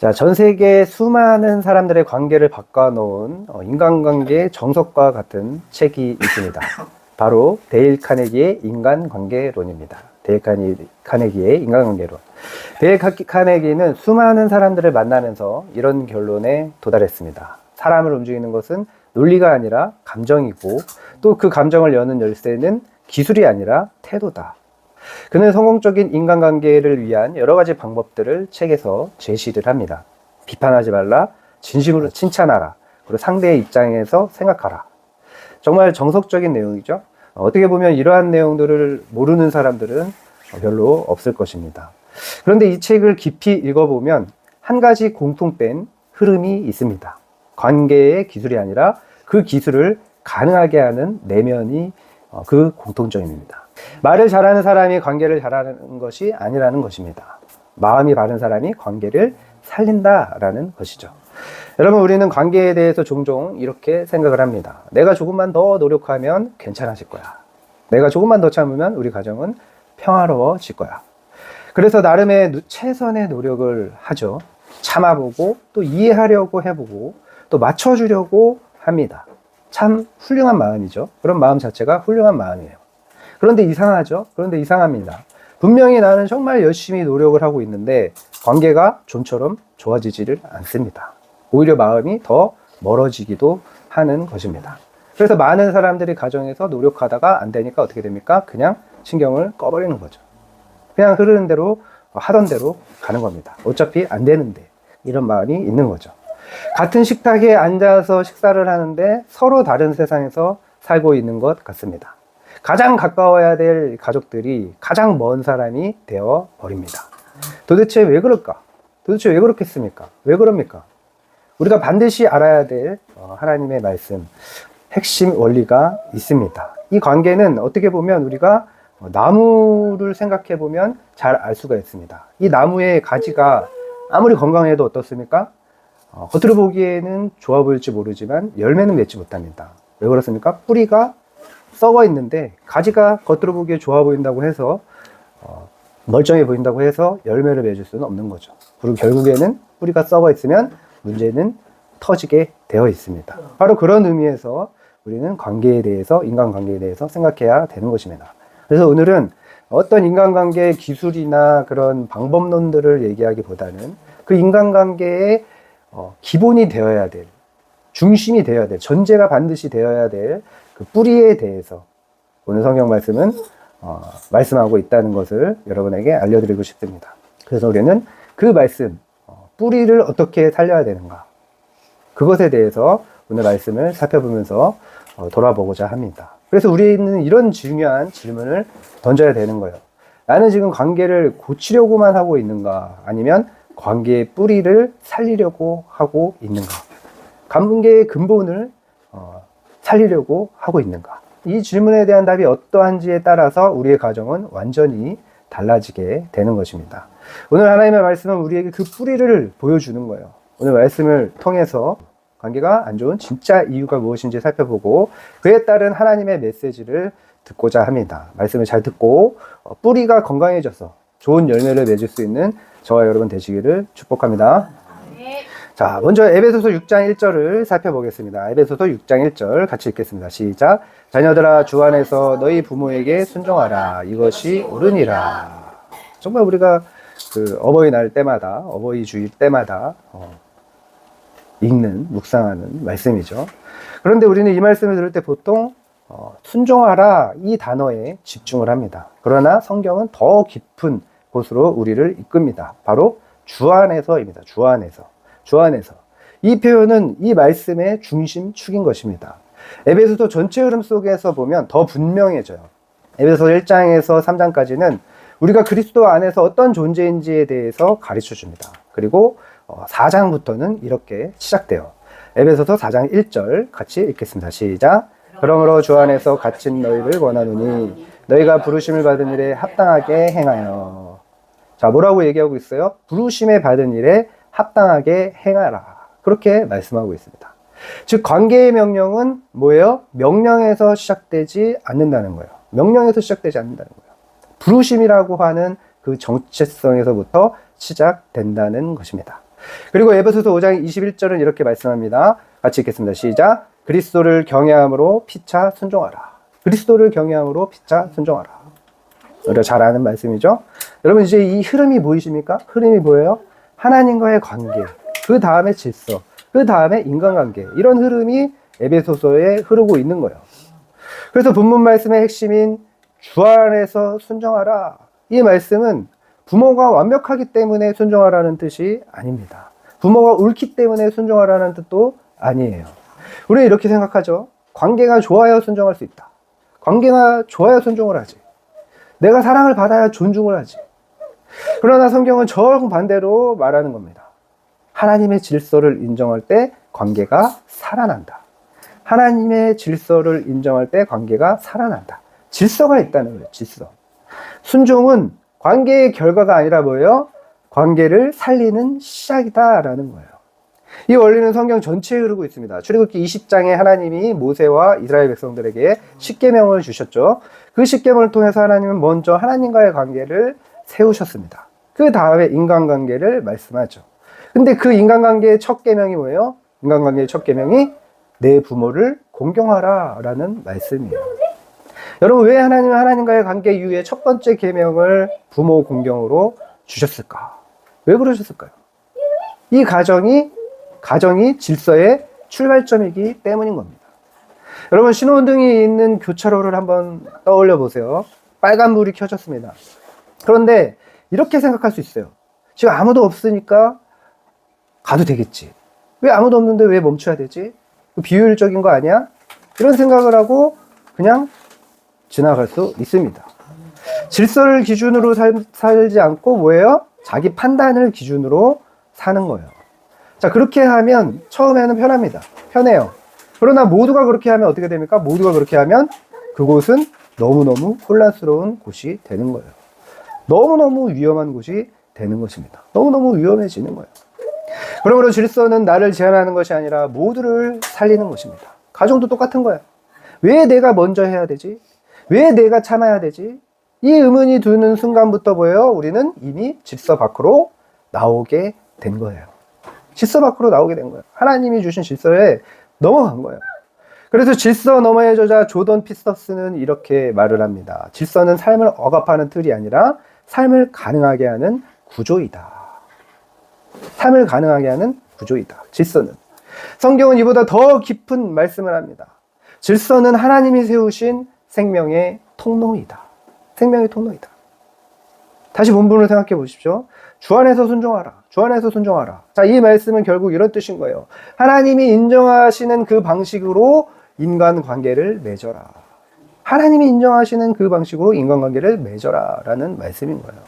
자, 전 세계 수많은 사람들의 관계를 바꿔놓은 인간관계의 정석과 같은 책이 있습니다. 바로 데일 카네기의 인간관계론입니다. 데일 카네기의 인간관계론. 데일 카네기는 수많은 사람들을 만나면서 이런 결론에 도달했습니다. 사람을 움직이는 것은 논리가 아니라 감정이고, 또 그 감정을 여는 열쇠는 기술이 아니라 태도다. 그는 성공적인 인간관계를 위한 여러 가지 방법들을 책에서 제시를 합니다. 비판하지 말라, 진심으로 칭찬하라, 그리고 상대의 입장에서 생각하라. 정말 정석적인 내용이죠. 어떻게 보면 이러한 내용들을 모르는 사람들은 별로 없을 것입니다. 그런데 이 책을 깊이 읽어보면 한 가지 공통된 흐름이 있습니다. 관계의 기술이 아니라 그 기술을 가능하게 하는 내면이 그 공통점입니다. 말을 잘하는 사람이 관계를 잘하는 것이 아니라는 것입니다. 마음이 바른 사람이 관계를 살린다라는 것이죠. 여러분, 우리는 관계에 대해서 종종 이렇게 생각을 합니다. 내가 조금만 더 노력하면 괜찮아질 거야. 내가 조금만 더 참으면 우리 가정은 평화로워질 거야. 그래서 나름의 최선의 노력을 하죠. 참아보고 또 이해하려고 해보고 또 맞춰주려고 합니다. 참 훌륭한 마음이죠. 그런 마음 자체가 훌륭한 마음이에요. 그런데 이상하죠? 그런데 이상합니다. 분명히 나는 정말 열심히 노력을 하고 있는데 관계가 좀처럼 좋아지지를 않습니다. 오히려 마음이 더 멀어지기도 하는 것입니다. 그래서 많은 사람들이 가정에서 노력하다가 안 되니까 어떻게 됩니까? 그냥 신경을 꺼버리는 거죠. 그냥 흐르는 대로, 하던 대로 가는 겁니다. 어차피 안 되는데. 이런 마음이 있는 거죠. 같은 식탁에 앉아서 식사를 하는데 서로 다른 세상에서 살고 있는 것 같습니다. 가장 가까워야 될 가족들이 가장 먼 사람이 되어 버립니다. 도대체 왜 그럴까? 도대체 왜 그렇겠습니까? 왜 그럽니까? 우리가 반드시 알아야 될 하나님의 말씀, 핵심 원리가 있습니다. 이 관계는 어떻게 보면 우리가 나무를 생각해 보면 잘 알 수가 있습니다. 이 나무의 가지가 아무리 건강해도 어떻습니까? 겉으로 보기에는 좋아 보일지 모르지만 열매는 맺지 못합니다. 왜 그렇습니까? 뿌리가 썩어 있는데 가지가 겉으로 보기에 좋아 보인다고 해서 멀쩡해 보인다고 해서 열매를 맺을 수는 없는 거죠. 그리고 결국에는 뿌리가 썩어 있으면 문제는 터지게 되어 있습니다. 바로 그런 의미에서 우리는 관계에 대해서, 인간관계에 대해서 생각해야 되는 것입니다. 그래서 오늘은 어떤 인간관계의 기술이나 그런 방법론들을 얘기하기보다는 그 인간관계의 기본이 되어야 될, 중심이 되어야 될, 전제가 반드시 되어야 될 그 뿌리에 대해서 오늘 성경 말씀은 말씀하고 있다는 것을 여러분에게 알려드리고 싶습니다. 그래서 우리는 그 말씀, 뿌리를 어떻게 살려야 되는가, 그것에 대해서 오늘 말씀을 살펴보면서 돌아보고자 합니다. 그래서 우리는 이런 중요한 질문을 던져야 되는 거예요. 나는 지금 관계를 고치려고만 하고 있는가, 아니면 관계의 뿌리를 살리려고 하고 있는가, 관계의 근본을 살리려고 하고 있는가. 이 질문에 대한 답이 어떠한지에 따라서 우리의 가정은 완전히 달라지게 되는 것입니다. 오늘 하나님의 말씀은 우리에게 그 뿌리를 보여주는 거예요. 오늘 말씀을 통해서 관계가 안 좋은 진짜 이유가 무엇인지 살펴보고 그에 따른 하나님의 메시지를 듣고자 합니다. 말씀을 잘 듣고 뿌리가 건강해져서 좋은 열매를 맺을 수 있는 저와 여러분 되시기를 축복합니다. 자, 먼저 에베소서 6장 1절을 살펴보겠습니다. 에베소서 6장 1절 같이 읽겠습니다. 시작. 자녀들아, 주 안에서 너희 부모에게 순종하라. 이것이 옳으니라. 정말 우리가 그 어버이날 때마다, 어버이 주일 때마다 읽는, 묵상하는 말씀이죠. 그런데 우리는 이 말씀을 들을 때 보통 순종하라 이 단어에 집중을 합니다. 그러나 성경은 더 깊은 곳으로 우리를 이끕니다. 바로 주 안에서입니다. 주 안에서. 주 안에서. 이 표현은 이 말씀의 중심축인 것입니다. 에베소서 전체 흐름 속에서 보면 더 분명해져요. 에베소서 1장에서 3장까지는 우리가 그리스도 안에서 어떤 존재인지에 대해서 가르쳐 줍니다. 그리고 4장부터는 이렇게 시작돼요. 에베소서 4장 1절 같이 읽겠습니다. 시작. 그러므로 주 안에서 갇힌 너희를 원하노니 너희가 부르심을 받은 일에 합당하게 행하여. 자, 뭐라고 얘기하고 있어요? 부르심에 받은 일에 합당하게 행하라. 그렇게 말씀하고 있습니다. 즉 관계의 명령은 뭐예요? 명령에서 시작되지 않는다는 거예요. 명령에서 시작되지 않는다는 거예요. 부르심이라고 하는 그 정체성에서부터 시작된다는 것입니다. 그리고 에베소서 5장 21절은 이렇게 말씀합니다. 같이 읽겠습니다. 시작. 그리스도를 경외함으로 피차 순종하라. 그리스도를 경외함으로 피차 순종하라. 우리가 잘 아는 말씀이죠. 여러분 이제 이 흐름이 보이십니까? 흐름이 보여요? 하나님과의 관계, 그 다음에 질서, 그 다음에 인간관계, 이런 흐름이 에베소서에 흐르고 있는 거예요. 그래서 본문 말씀의 핵심인 주 안에서 순종하라, 이 말씀은 부모가 완벽하기 때문에 순종하라는 뜻이 아닙니다. 부모가 옳기 때문에 순종하라는 뜻도 아니에요. 우리는 이렇게 생각하죠. 관계가 좋아야 순종할 수 있다. 관계가 좋아야 순종을 하지. 내가 사랑을 받아야 존중을 하지. 그러나 성경은 정반대로 말하는 겁니다. 하나님의 질서를 인정할 때 관계가 살아난다. 하나님의 질서를 인정할 때 관계가 살아난다. 질서가 있다는 거예요. 질서. 순종은 관계의 결과가 아니라 뭐예요? 관계를 살리는 시작이다라는 거예요. 이 원리는 성경 전체에 흐르고 있습니다. 출애굽기 20장에 하나님이 모세와 이스라엘 백성들에게 십계명을 주셨죠. 그 십계명을 통해서 하나님은 먼저 하나님과의 관계를 세우셨습니다. 그 다음에 인간관계를 말씀하죠. 근데 그 인간관계의 첫 계명이 뭐예요? 인간관계의 첫 계명이 내 부모를 공경하라라는 말씀이에요. 여러분, 왜 하나님은 하나님과의 관계 이후에 첫 번째 계명을 부모 공경으로 주셨을까? 왜 그러셨을까요? 이 가정이 질서의 출발점이기 때문인 겁니다. 여러분, 신호등이 있는 교차로를 한번 떠올려 보세요. 빨간불이 켜졌습니다. 그런데 이렇게 생각할 수 있어요. 지금 아무도 없으니까 가도 되겠지. 왜 아무도 없는데 왜 멈춰야 되지? 비효율적인 거 아니야? 이런 생각을 하고 그냥 지나갈 수 있습니다. 질서를 기준으로 살지 않고 뭐예요? 자기 판단을 기준으로 사는 거예요. 자, 그렇게 하면 처음에는 편합니다. 편해요. 그러나 모두가 그렇게 하면 어떻게 됩니까? 모두가 그렇게 하면 그곳은 너무너무 혼란스러운 곳이 되는 거예요. 너무너무 위험한 곳이 되는 것입니다. 너무너무 위험해지는 거예요. 그러므로 질서는 나를 제한하는 것이 아니라 모두를 살리는 것입니다. 가정도 똑같은 거예요. 왜 내가 먼저 해야 되지? 왜 내가 참아야 되지? 이 의문이 드는 순간부터 보여요. 우리는 이미 질서 밖으로 나오게 된 거예요. 질서 밖으로 나오게 된 거예요. 하나님이 주신 질서에 넘어간 거예요. 그래서 질서 너머의 저자 조던 피터슨은 이렇게 말을 합니다. 질서는 삶을 억압하는 틀이 아니라 삶을 가능하게 하는 구조이다. 삶을 가능하게 하는 구조이다. 질서는. 성경은 이보다 더 깊은 말씀을 합니다. 질서는 하나님이 세우신 생명의 통로이다. 생명의 통로이다. 다시 본문을 생각해 보십시오. 주 안에서 순종하라. 주 안에서 순종하라. 자, 이 말씀은 결국 이런 뜻인 거예요. 하나님이 인정하시는 그 방식으로 인간관계를 맺어라. 하나님이 인정하시는 그 방식으로 인간관계를 맺어라 라는 말씀인 거예요.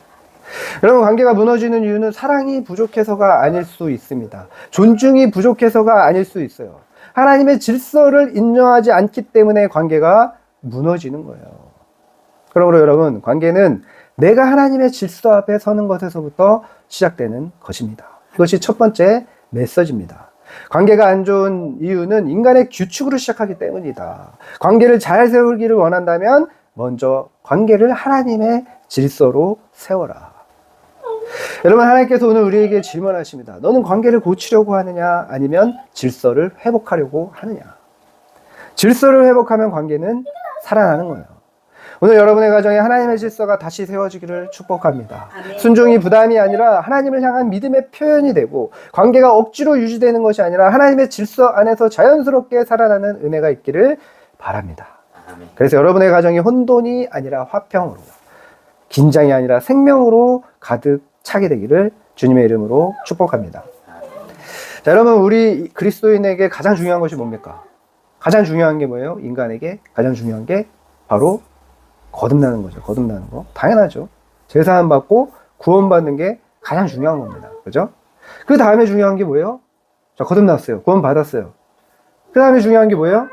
여러분, 관계가 무너지는 이유는 사랑이 부족해서가 아닐 수 있습니다. 존중이 부족해서가 아닐 수 있어요. 하나님의 질서를 인정하지 않기 때문에 관계가 무너지는 거예요. 그러므로 여러분, 관계는 내가 하나님의 질서 앞에 서는 것에서부터 시작되는 것입니다. 이것이 첫 번째 메시지입니다. 관계가 안 좋은 이유는 인간의 규칙으로 시작하기 때문이다. 관계를 잘 세우기를 원한다면 먼저 관계를 하나님의 질서로 세워라. 여러분, 하나님께서 오늘 우리에게 질문하십니다. 너는 관계를 고치려고 하느냐, 아니면 질서를 회복하려고 하느냐? 질서를 회복하면 관계는 살아나는 거예요. 오늘 여러분의 가정에 하나님의 질서가 다시 세워지기를 축복합니다. 순종이 부담이 아니라 하나님을 향한 믿음의 표현이 되고, 관계가 억지로 유지되는 것이 아니라 하나님의 질서 안에서 자연스럽게 살아나는 은혜가 있기를 바랍니다. 그래서 여러분의 가정이 혼돈이 아니라 화평으로, 긴장이 아니라 생명으로 가득 차게 되기를 주님의 이름으로 축복합니다. 자, 여러분, 우리 그리스도인에게 가장 중요한 것이 뭡니까? 가장 중요한 게 뭐예요? 인간에게 가장 중요한 게 바로 거듭나는 거죠. 거듭나는 거. 당연하죠. 제사함 받고 구원받는 게 가장 중요한 겁니다. 그죠? 그 다음에 중요한 게 뭐예요? 자, 거듭났어요. 구원 받았어요. 그 다음에 중요한 게 뭐예요?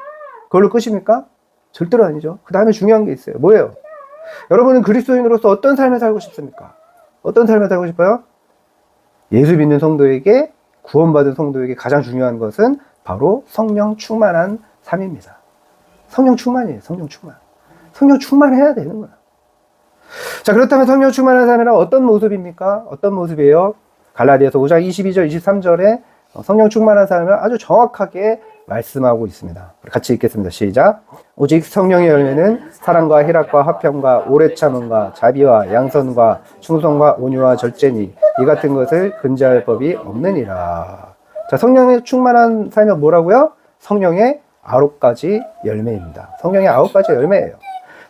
그걸로 끝입니까? 절대로 아니죠. 그 다음에 중요한 게 있어요. 뭐예요? 여러분은 그리스도인으로서 어떤 삶을 살고 싶습니까? 어떤 삶을 살고 싶어요? 예수 믿는 성도에게, 구원받은 성도에게 가장 중요한 것은 바로 성령 충만한 삶입니다. 성령 충만이에요. 성령 충만. 성령 충만해야 되는 거예요. 자, 그렇다면 성령 충만한 삶이란 어떤 모습입니까? 어떤 모습이에요? 갈라디아서 5장 22절, 23절에 성령 충만한 삶을 아주 정확하게 말씀하고 있습니다. 같이 읽겠습니다. 시작. 오직 성령의 열매는 사랑과 희락과 화평과 오래 참음과 자비와 양선과 충성과 온유와 절제니 이 같은 것을 금지할 법이 없느니라. 자, 성령의 충만한 삶은 뭐라고요? 성령의 9가지 열매입니다. 성령의 9가지 열매예요.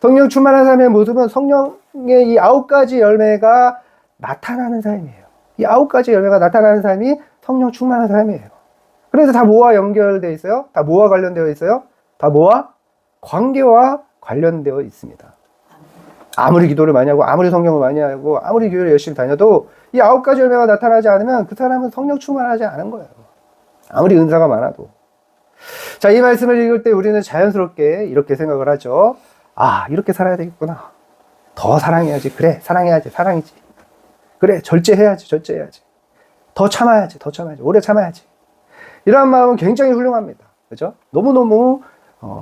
성령 충만한 삶의 모습은 성령의 이 9가지 열매가 나타나는 삶이에요. 이 9가지 열매가 나타나는 삶이 성령 충만한 삶이에요. 그래서 다 뭐와 연결되어 있어요? 다 뭐와 관련되어 있어요? 다 뭐와? 관계와 관련되어 있습니다. 아무리 기도를 많이 하고 아무리 성경을 많이 하고 아무리 교회를 열심히 다녀도 이 9가지 열매가 나타나지 않으면 그 사람은 성령 충만하지 않은 거예요. 아무리 은사가 많아도. 자, 이 말씀을 읽을 때 우리는 자연스럽게 이렇게 생각을 하죠. 아, 이렇게 살아야 되겠구나. 더 사랑해야지. 그래, 사랑해야지. 사랑이지. 그래, 절제해야지. 절제해야지. 더 참아야지. 더 참아야지. 오래 참아야지. 이런 마음은 굉장히 훌륭합니다. 그죠? 너무너무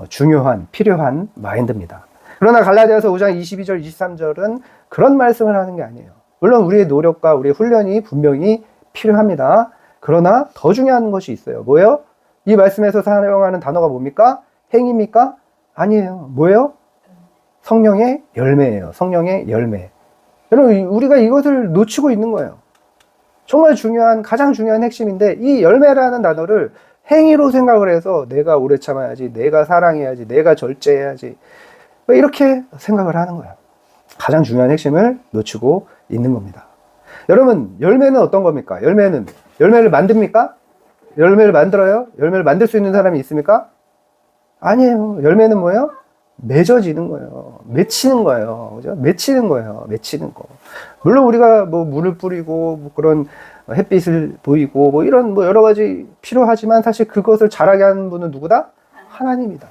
중요한, 필요한 마인드입니다. 그러나 갈라디아서 5장 22절, 23절은 그런 말씀을 하는 게 아니에요. 물론 우리의 노력과 우리의 훈련이 분명히 필요합니다. 그러나 더 중요한 것이 있어요. 뭐예요? 이 말씀에서 사용하는 단어가 뭡니까? 행위입니까? 아니에요. 뭐예요? 성령의 열매예요. 성령의 열매. 여러분, 우리가 이것을 놓치고 있는 거예요. 정말 중요한, 가장 중요한 핵심인데 이 열매라는 단어를 행위로 생각을 해서 내가 오래 참아야지, 내가 사랑해야지, 내가 절제해야지 이렇게 생각을 하는 거예요. 가장 중요한 핵심을 놓치고 있는 겁니다. 여러분, 열매는 어떤 겁니까? 열매를 만듭니까? 열매를 만들어요? 열매를 만들 수 있는 사람이 있습니까? 아니에요. 열매는 뭐예요? 맺어지는 거예요. 맺히는 거예요. 그죠? 맺히는 거예요. 맺히는 거. 물론 우리가 뭐 물을 뿌리고 뭐 그런 햇빛을 보이고 뭐 이런 뭐 여러 가지 필요하지만 사실 그것을 자라게 하는 분은 누구다? 하나님이다.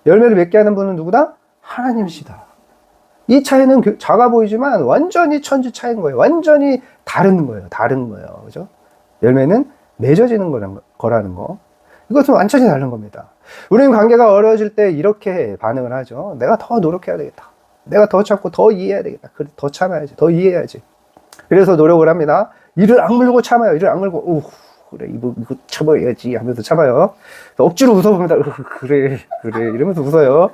열매를 맺게 하는 분은 누구다? 하나님이시다. 이 차이는 작아 보이지만 완전히 천지 차이인 거예요. 완전히 다른 거예요. 다른 거예요. 그죠? 열매는 맺어지는 거라는 거. 이것은 완전히 다른 겁니다. 우리는 관계가 어려워질 때 이렇게 반응을 하죠. 내가 더 노력해야 되겠다. 내가 더 참고 더 이해해야 되겠다. 그래, 더 참아야지. 더 이해해야지. 그래서 노력을 합니다. 이를 악물고 참아요. 이를 악물고, 오, 그래, 이거 참아야지 하면서 참아요. 억지로 웃어봅니다. 그래, 이러면서 웃어요.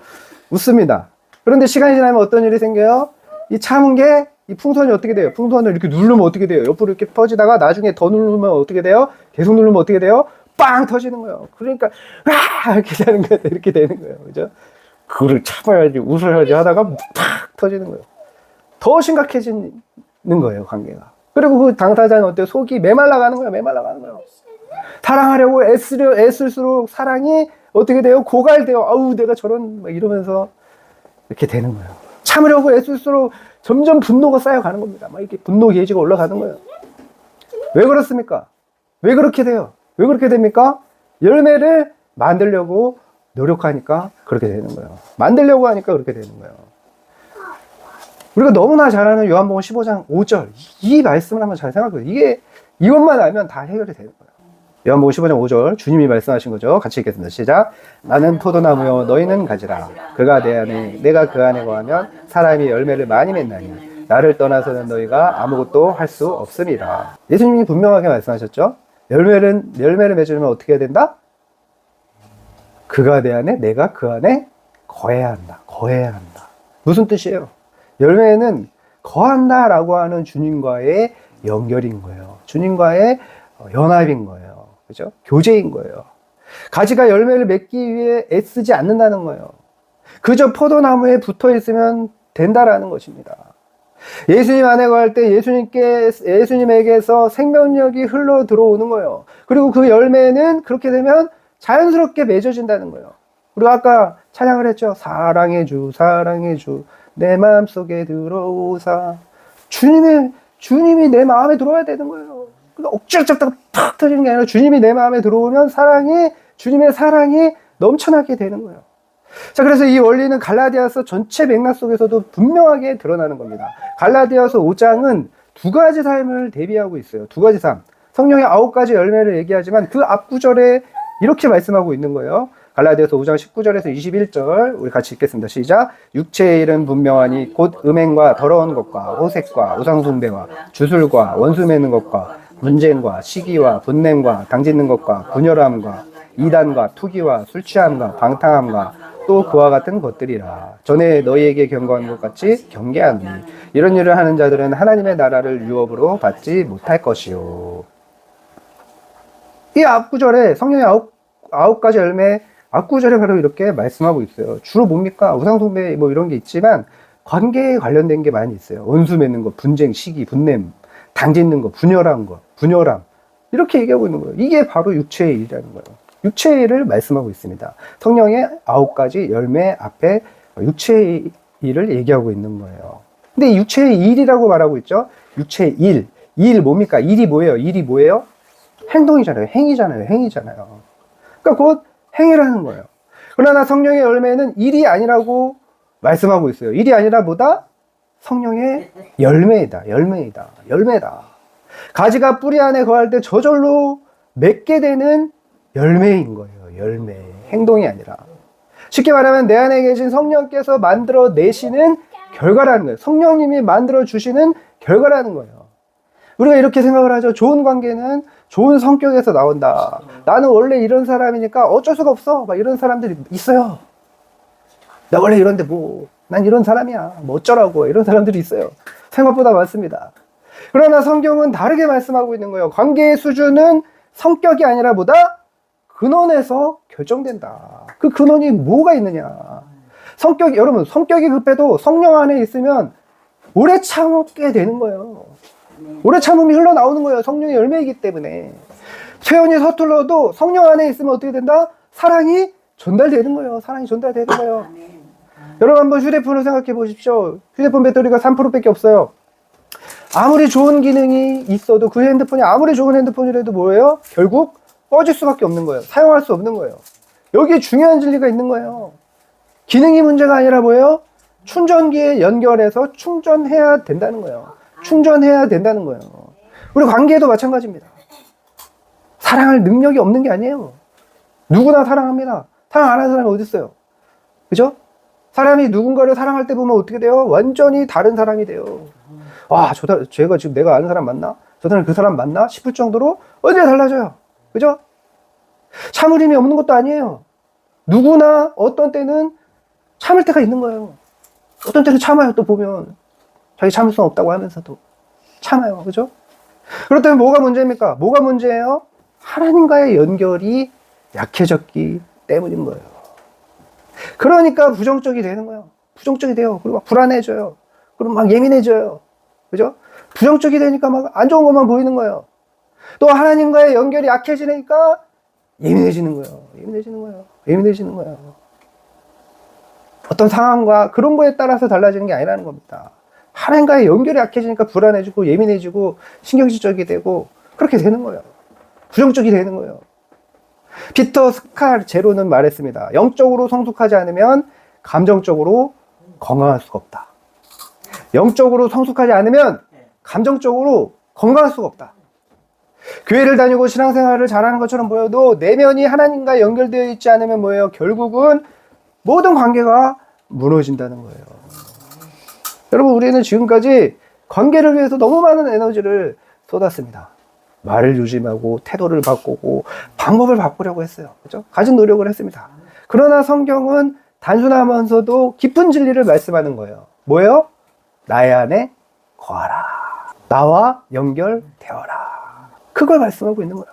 웃습니다. 그런데 시간이 지나면 어떤 일이 생겨요? 이 참은 게, 이 풍선이 어떻게 돼요? 풍선을 이렇게 누르면 어떻게 돼요? 옆으로 이렇게 퍼지다가 나중에 더 누르면 어떻게 돼요? 계속 누르면 어떻게 돼요? 빵 터지는 거예요. 그러니까, 이렇게 되는 거예요. 이렇게 되는 거예요. 그죠? 그걸 참아야지, 웃어야지 하다가 팍 터지는 거예요. 더 심각해지는 거예요, 관계가. 그리고 그 당사자는 어때요? 속이 메말라가는 거예요. 메말라가는 거예요. 사랑하려고 애쓸수록 사랑이 어떻게 돼요? 고갈돼요. 아우, 내가 저런, 막 이러면서 이렇게 되는 거예요. 참으려고 애쓸수록 점점 분노가 쌓여가는 겁니다. 막 이렇게 분노 게이지가 올라가는 거예요. 왜 그렇습니까? 왜 그렇게 돼요? 왜 그렇게 됩니까? 열매를 만들려고 노력하니까 그렇게 되는 거예요. 만들려고 하니까 그렇게 되는 거예요. 우리가 너무나 잘 아는 요한복음 15장 5절 이 말씀을 한번 잘 생각해요. 이것만 알면 다 해결이 되는 거예요. 요한복음 15장 5절 주님이 말씀하신 거죠. 같이 읽겠습니다. 시작. 나는 포도나무요 너희는 가지라. 그가 내 안에 내가 그 안에 거하면 사람이 열매를 많이 맺나니 나를 떠나서는 너희가 아무것도 할 수 없음이라. 예수님이 분명하게 말씀하셨죠. 열매를 맺으려면 어떻게 해야 된다? 그가 내 안에 내가 그 안에 거해야 한다. 거해야 한다. 무슨 뜻이에요? 열매는 거한다라고 하는 주님과의 연결인 거예요. 주님과의 연합인 거예요. 그죠? 교제인 거예요. 가지가 열매를 맺기 위해 애쓰지 않는다는 거예요. 그저 포도나무에 붙어 있으면 된다라는 것입니다. 예수님 안에 거할 때 예수님에게서 생명력이 흘러 들어오는 거예요. 그리고 그 열매는 그렇게 되면 자연스럽게 맺어진다는 거예요. 우리가 아까 찬양을 했죠. 사랑의 주, 사랑의 주, 내 마음속에 들어오사. 주님이 내 마음에 들어와야 되는 거예요. 그러니까 억지로 잡다가 팍 터지는 게 아니라 주님이 내 마음에 들어오면 주님의 사랑이 넘쳐나게 되는 거예요. 자, 그래서 이 원리는 갈라디아서 전체 맥락 속에서도 분명하게 드러나는 겁니다. 갈라디아서 5장은 두 가지 삶을 대비하고 있어요. 두 가지 삶. 성령의 9가지 열매를 얘기하지만 그 앞구절에 이렇게 말씀하고 있는 거예요. 갈라디아서 5장 19절에서 21절 우리 같이 읽겠습니다. 시작. 육체의 일은 분명하니 곧 음행과 더러운 것과 호색과 우상숭배와 주술과 원수 맺는 것과 분쟁과 시기와 분냄과 당짓는 것과 분열함과 이단과 투기와 술 취함과 방탕함과 또 그와 같은 것들이라. 전에 너희에게 경고한 것 같이 경계하노니 이런 일을 하는 자들은 하나님의 나라를 유업으로 받지 못할 것이요. 이 앞구절에 성령의 아홉 가지 열매 앞구절에 바로 이렇게 말씀하고 있어요. 주로 뭡니까? 우상숭배 뭐 이런 게 있지만 관계에 관련된 게 많이 있어요. 원수 맺는 거, 분쟁, 시기, 분냄, 당짓는 거, 분열한 거, 분열함. 이렇게 얘기하고 있는 거예요. 이게 바로 육체의 일이라는 거예요. 육체의 일을 말씀하고 있습니다. 성령의 9가지 열매 앞에 육체의 일을 얘기하고 있는 거예요. 근데 육체의 일이라고 말하고 있죠. 육체의 일. 일 뭡니까? 일이 뭐예요? 일이 뭐예요? 행동이잖아요. 행위잖아요. 행위잖아요. 그러니까 곧 행위라는 거예요. 그러나 성령의 열매는 일이 아니라고 말씀하고 있어요. 일이 아니라 뭐다? 성령의 열매이다. 열매이다. 열매다. 가지가 뿌리 안에 거할 때 저절로 맺게 되는 열매인 거예요. 열매. 행동이 아니라. 쉽게 말하면 내 안에 계신 성령께서 만들어 내시는 결과라는 거예요. 성령님이 만들어 주시는 결과라는 거예요. 우리가 이렇게 생각을 하죠. 좋은 관계는 좋은 성격에서 나온다. 나는 원래 이런 사람이니까 어쩔 수가 없어. 막 이런 사람들이 있어요. 나 원래 이런데 난 이런 사람이야. 뭐 어쩌라고. 이런 사람들이 있어요. 생각보다 많습니다. 그러나 성경은 다르게 말씀하고 있는 거예요. 관계의 수준은 성격이 아니라 뭐다? 근원에서 결정된다. 그 근원이 뭐가 있느냐. 여러분, 성격이 급해도 성령 안에 있으면 오래 참게 되는 거예요. 오래 참음이 흘러나오는 거예요. 성령의 열매이기 때문에. 표현이 서툴러도 성령 안에 있으면 어떻게 된다? 사랑이 전달되는 거예요. 사랑이 전달되는 거예요. 여러분 한번 휴대폰을 생각해 보십시오. 휴대폰 배터리가 3%밖에 없어요. 아무리 좋은 기능이 있어도 그 핸드폰이 아무리 좋은 핸드폰이라도 뭐예요? 결국 꺼질 수밖에 없는 거예요. 사용할 수 없는 거예요. 여기에 중요한 진리가 있는 거예요. 기능이 문제가 아니라 뭐예요? 충전기에 연결해서 충전해야 된다는 거예요. 충전해야 된다는 거예요. 우리 관계에도 마찬가지입니다. 사랑할 능력이 없는 게 아니에요. 누구나 사랑합니다. 사랑 안 하는 사람이 어디 있어요? 그죠? 사람이 누군가를 사랑할 때 보면 어떻게 돼요? 완전히 다른 사람이 돼요. 와, 쟤가 지금 내가 아는 사람 맞나? 저 사람 그 사람 맞나? 싶을 정도로 완전히 달라져요. 그죠? 참으림이 없는 것도 아니에요. 누구나 어떤 때는 참을 때가 있는 거예요. 어떤 때는 참아요. 또 보면 자기 참을 수 없다고 하면서도 참아요. 그죠? 그렇다면 뭐가 문제입니까? 뭐가 문제예요? 하나님과의 연결이 약해졌기 때문인 거예요. 그러니까 부정적이 되는 거예요. 부정적이 돼요. 그리고 막 불안해져요. 그리고 막 예민해져요. 그죠? 부정적이 되니까 막 안 좋은 것만 보이는 거예요. 또 하나님과의 연결이 약해지니까 예민해지는 거예요. 예민해지는 거예요. 예민해지는 거예요. 어떤 상황과 그런 거에 따라서 달라지는 게 아니라는 겁니다. 하나님과의 연결이 약해지니까 불안해지고 예민해지고 신경질적이 되고 그렇게 되는 거예요. 부정적이 되는 거예요. 피터 스칼제로는 말했습니다. 영적으로 성숙하지 않으면 감정적으로 건강할 수가 없다. 영적으로 성숙하지 않으면 감정적으로 건강할 수가 없다. 교회를 다니고 신앙생활을 잘하는 것처럼 보여도 내면이 하나님과 연결되어 있지 않으면 뭐예요? 결국은 모든 관계가 무너진다는 거예요. 여러분, 우리는 지금까지 관계를 위해서 너무 많은 에너지를 쏟았습니다. 말을 조심하고 태도를 바꾸고 방법을 바꾸려고 했어요. 그렇죠? 가진 노력을 했습니다. 그러나 성경은 단순하면서도 깊은 진리를 말씀하는 거예요. 뭐예요? 나의 안에 거하라. 나와 연결되어라. 그걸 말씀하고 있는 거예요.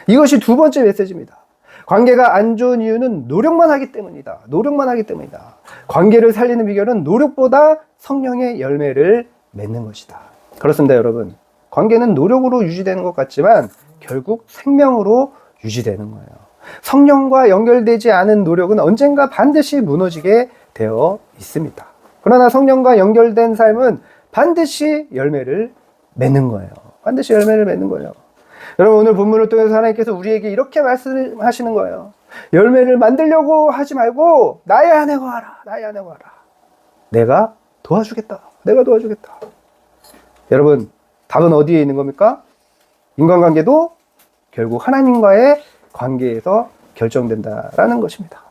이것이 두 번째 메시지입니다. 관계가 안 좋은 이유는 노력만 하기 때문이다. 노력만 하기 때문이다. 관계를 살리는 비결은 노력보다 성령의 열매를 맺는 것이다. 그렇습니다, 여러분. 관계는 노력으로 유지되는 것 같지만 결국 생명으로 유지되는 거예요. 성령과 연결되지 않은 노력은 언젠가 반드시 무너지게 되어 있습니다. 그러나 성령과 연결된 삶은 반드시 열매를 맺는 거예요. 반드시 열매를 맺는 거예요. 여러분, 오늘 본문을 통해서 하나님께서 우리에게 이렇게 말씀하시는 거예요. 열매를 만들려고 하지 말고 나의 안에 거하라. 나의 안에 거하라. 내가 도와주겠다. 내가 도와주겠다. 여러분, 답은 어디에 있는 겁니까? 인간관계도 결국 하나님과의 관계에서 결정된다라는 것입니다.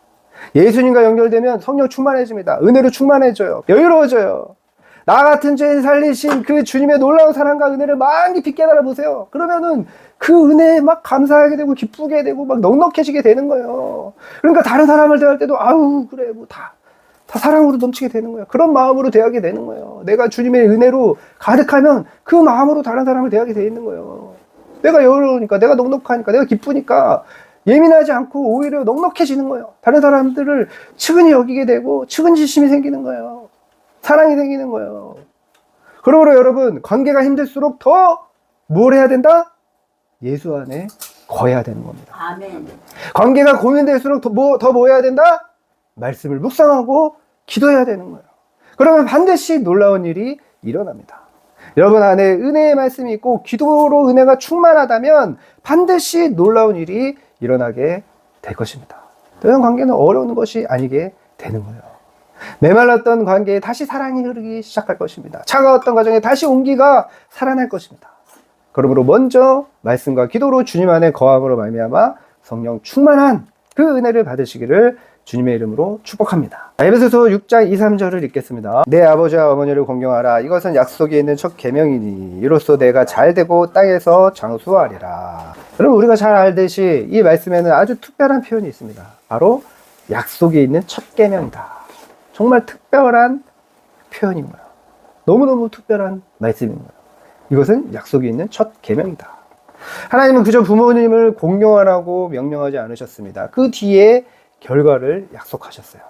예수님과 연결되면 성령 충만해집니다. 은혜로 충만해져요. 여유로워져요. 나 같은 죄인 살리신 그 주님의 놀라운 사랑과 은혜를 많이 깊이 깨달아 보세요. 그러면은 그 은혜에 막 감사하게 되고 기쁘게 되고 막 넉넉해지게 되는 거예요. 그러니까 다른 사람을 대할 때도 아우 그래 뭐 다 사랑으로 넘치게 되는 거예요. 그런 마음으로 대하게 되는 거예요. 내가 주님의 은혜로 가득하면 그 마음으로 다른 사람을 대하게 돼 있는 거예요. 내가 여유로우니까, 내가 넉넉하니까, 내가 기쁘니까 예민하지 않고 오히려 넉넉해지는 거예요. 다른 사람들을 측은히 여기게 되고 측은지심이 생기는 거예요. 사랑이 생기는 거예요. 그러므로 여러분, 관계가 힘들수록 더 뭘 해야 된다? 예수 안에 거해야 되는 겁니다. 아멘. 관계가 고민될수록 더 해야 된다? 말씀을 묵상하고 기도해야 되는 거예요. 그러면 반드시 놀라운 일이 일어납니다. 여러분 안에 은혜의 말씀이 있고 기도로 은혜가 충만하다면 반드시 놀라운 일이 일어나게 될 것입니다. 이런 관계는 어려운 것이 아니게 되는 거예요. 메말랐던 관계에 다시 사랑이 흐르기 시작할 것입니다. 차가웠던 가정에 다시 온기가 살아날 것입니다. 그러므로 먼저 말씀과 기도로 주님 안에 거함으로 말미암아 성령 충만한 그 은혜를 받으시기를 주님의 이름으로 축복합니다. 에베소서 6장 2, 3절을 읽겠습니다. 내 아버지와 어머니를 공경하라. 이것은 약속에 있는 첫 계명이니 이로써 내가 잘되고 땅에서 장수하리라. 여러분 우리가 잘 알듯이 이 말씀에는 아주 특별한 표현이 있습니다. 바로 약속에 있는 첫 계명이다. 정말 특별한 표현인 거예요. 너무너무 특별한 말씀인 거예요. 이것은 약속에 있는 첫 계명이다. 하나님은 그저 부모님을 공경하라고 명령하지 않으셨습니다. 그 뒤에 결과를 약속하셨어요.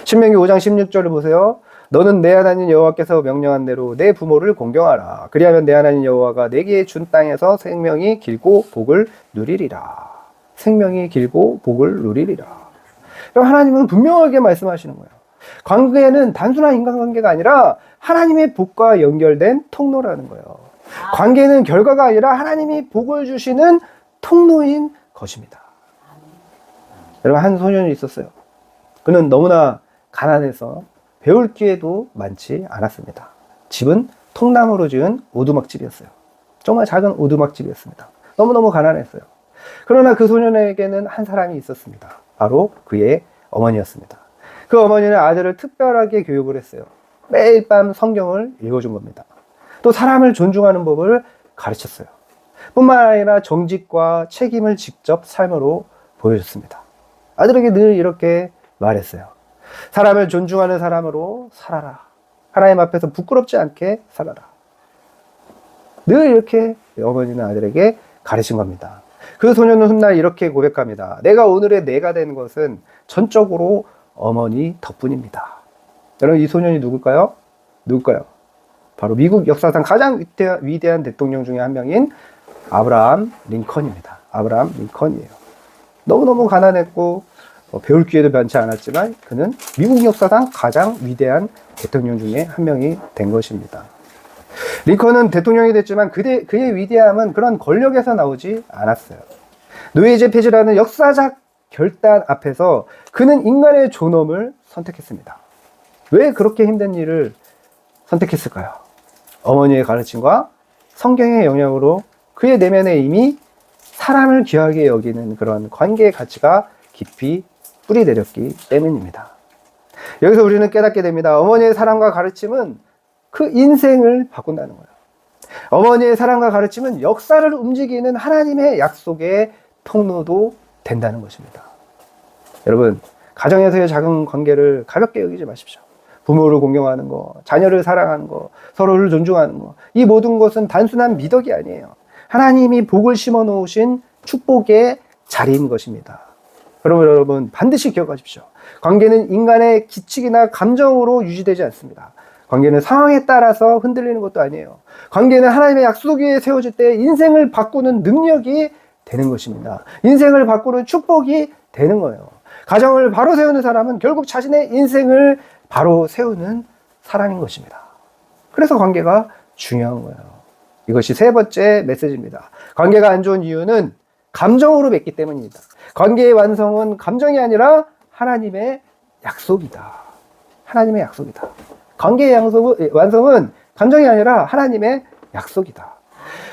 신명기 5장 16절을 보세요. 너는 내 하나님 여호와께서 명령한 대로 내 부모를 공경하라. 그리하면 내 하나님 여호와가 내게 준 땅에서 생명이 길고 복을 누리리라. 생명이 길고 복을 누리리라. 그럼 하나님은 분명하게 말씀하시는 거예요. 관계는 단순한 인간관계가 아니라 하나님의 복과 연결된 통로라는 거예요. 관계는 결과가 아니라 하나님이 복을 주시는 통로인 것입니다. 여러분 한 소년이 있었어요. 그는 너무나 가난해서 배울 기회도 많지 않았습니다. 집은 통나무로 지은 오두막집이었어요. 정말 작은 오두막집이었습니다. 너무너무 가난했어요. 그러나 그 소년에게는 한 사람이 있었습니다. 바로 그의 어머니였습니다. 그 어머니는 아들을 특별하게 교육을 했어요. 매일 밤 성경을 읽어준 겁니다. 또 사람을 존중하는 법을 가르쳤어요. 뿐만 아니라 정직과 책임을 직접 삶으로 보여줬습니다. 아들에게 늘 이렇게 말했어요. 사람을 존중하는 사람으로 살아라. 하나님 앞에서 부끄럽지 않게 살아라. 늘 이렇게 어머니는 아들에게 가르친 겁니다. 그 소년은 훗날 이렇게 고백합니다. 내가 오늘의 내가 된 것은 전적으로 어머니 덕분입니다. 여러분 이 소년이 누굴까요? 누굴까요? 바로 미국 역사상 가장 위대한 대통령 중에 한 명인 아브라함 링컨입니다. 아브라함 링컨이에요. 너무너무 가난했고 배울 기회도 많지 않았지만 그는 미국 역사상 가장 위대한 대통령 중에 한 명이 된 것입니다. 링컨은 대통령이 됐지만 그의 위대함은 그런 권력에서 나오지 않았어요. 노예제 폐지라는 역사적 결단 앞에서 그는 인간의 존엄을 선택했습니다. 왜 그렇게 힘든 일을 선택했을까요? 어머니의 가르침과 성경의 영향으로 그의 내면에 이미 사람을 귀하게 여기는 그런 관계의 가치가 깊이 뿌리내렸기 때문입니다. 여기서 우리는 깨닫게 됩니다. 어머니의 사랑과 가르침은 그 인생을 바꾼다는 거예요. 어머니의 사랑과 가르침은 역사를 움직이는 하나님의 약속의 통로도 된다는 것입니다. 여러분, 가정에서의 작은 관계를 가볍게 여기지 마십시오. 부모를 공경하는 거, 자녀를 사랑하는 거, 서로를 존중하는 거, 이 모든 것은 단순한 미덕이 아니에요. 하나님이 복을 심어 놓으신 축복의 자리인 것입니다. 여러분 반드시 기억하십시오. 관계는 인간의 기칙이나 감정으로 유지되지 않습니다. 관계는 상황에 따라서 흔들리는 것도 아니에요. 관계는 하나님의 약속 위에 세워질 때 인생을 바꾸는 능력이 되는 것입니다. 인생을 바꾸는 축복이 되는 거예요. 가정을 바로 세우는 사람은 결국 자신의 인생을 바로 세우는 사람인 것입니다. 그래서 관계가 중요한 거예요. 이것이 세 번째 메시지입니다. 관계가 안 좋은 이유는 감정으로 맺기 때문입니다. 관계의 완성은 감정이 아니라 하나님의 약속이다. 하나님의 약속이다. 관계의 완성은 감정이 아니라 하나님의 약속이다.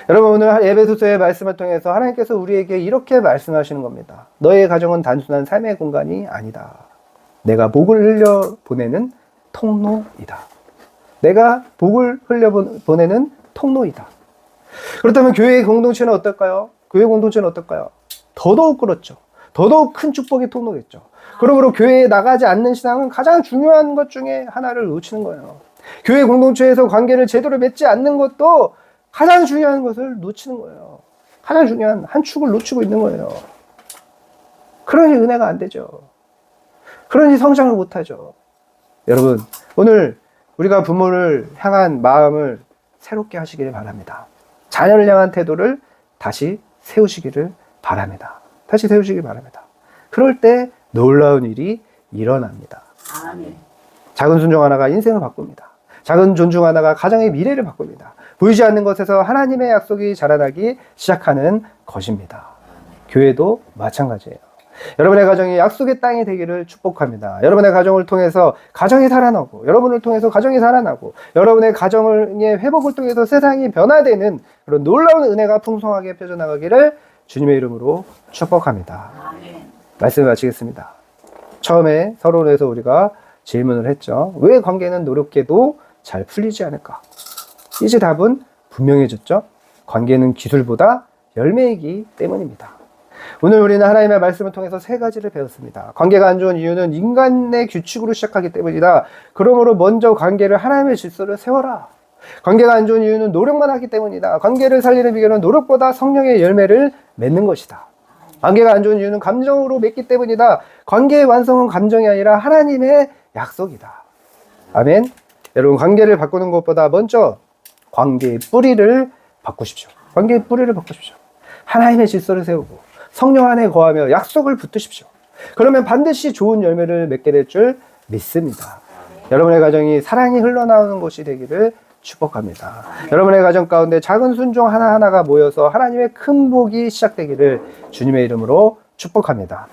여러분 오늘 에베소서의 말씀을 통해서 하나님께서 우리에게 이렇게 말씀하시는 겁니다. 너의 가정은 단순한 삶의 공간이 아니다. 내가 복을 흘려 보내는 통로이다. 내가 복을 흘려보내는 통로이다. 그렇다면 교회의 공동체는 어떨까요? 교회 공동체는 어떨까요? 더더욱 그렇죠. 더더욱 큰 축복의 통로겠죠. 그러므로 교회에 나가지 않는 신앙은 가장 중요한 것 중에 하나를 놓치는 거예요. 교회 공동체에서 관계를 제대로 맺지 않는 것도 가장 중요한 것을 놓치는 거예요. 가장 중요한 한 축을 놓치고 있는 거예요. 그러니 은혜가 안 되죠. 그러니 성장을 못하죠. 여러분, 오늘 우리가 부모를 향한 마음을 새롭게 하시기를 바랍니다. 자녀를 향한 태도를 다시 세우시기를 바랍니다. 다시 세우시기 바랍니다. 그럴 때 놀라운 일이 일어납니다. 아멘. 작은 순종 하나가 인생을 바꿉니다. 작은 존중 하나가 가정의 미래를 바꿉니다. 보이지 않는 것에서 하나님의 약속이 자라나기 시작하는 것입니다. 교회도 마찬가지예요. 여러분의 가정이 약속의 땅이 되기를 축복합니다. 여러분의 가정을 통해서 가정이 살아나고, 여러분을 통해서 가정이 살아나고, 여러분의 가정의 회복을 통해서 세상이 변화되는 그런 놀라운 은혜가 풍성하게 펴져나가기를 주님의 이름으로 축복합니다. 아멘. 말씀을 마치겠습니다. 처음에 서론에서 우리가 질문을 했죠. 왜 관계는 노력해도 잘 풀리지 않을까? 이제 답은 분명해졌죠. 관계는 기술보다 열매이기 때문입니다. 오늘 우리는 하나님의 말씀을 통해서 세 가지를 배웠습니다. 관계가 안 좋은 이유는 인간의 규칙으로 시작하기 때문이다. 그러므로 먼저 관계를 하나님의 질서를 세워라. 관계가 안 좋은 이유는 노력만 하기 때문이다. 관계를 살리는 비결은 노력보다 성령의 열매를 맺는 것이다. 관계가 안 좋은 이유는 감정으로 맺기 때문이다. 관계의 완성은 감정이 아니라 하나님의 약속이다. 아멘. 여러분, 관계를 바꾸는 것보다 먼저 관계의 뿌리를 바꾸십시오. 관계의 뿌리를 바꾸십시오. 하나님의 질서를 세우고 성령 안에 거하며 약속을 붙드십시오. 그러면 반드시 좋은 열매를 맺게 될 줄 믿습니다. 여러분의 가정이 사랑이 흘러나오는 곳이 되기를 축복합니다. 여러분의 가정 가운데 작은 순종 하나하나가 모여서 하나님의 큰 복이 시작되기를 주님의 이름으로 축복합니다.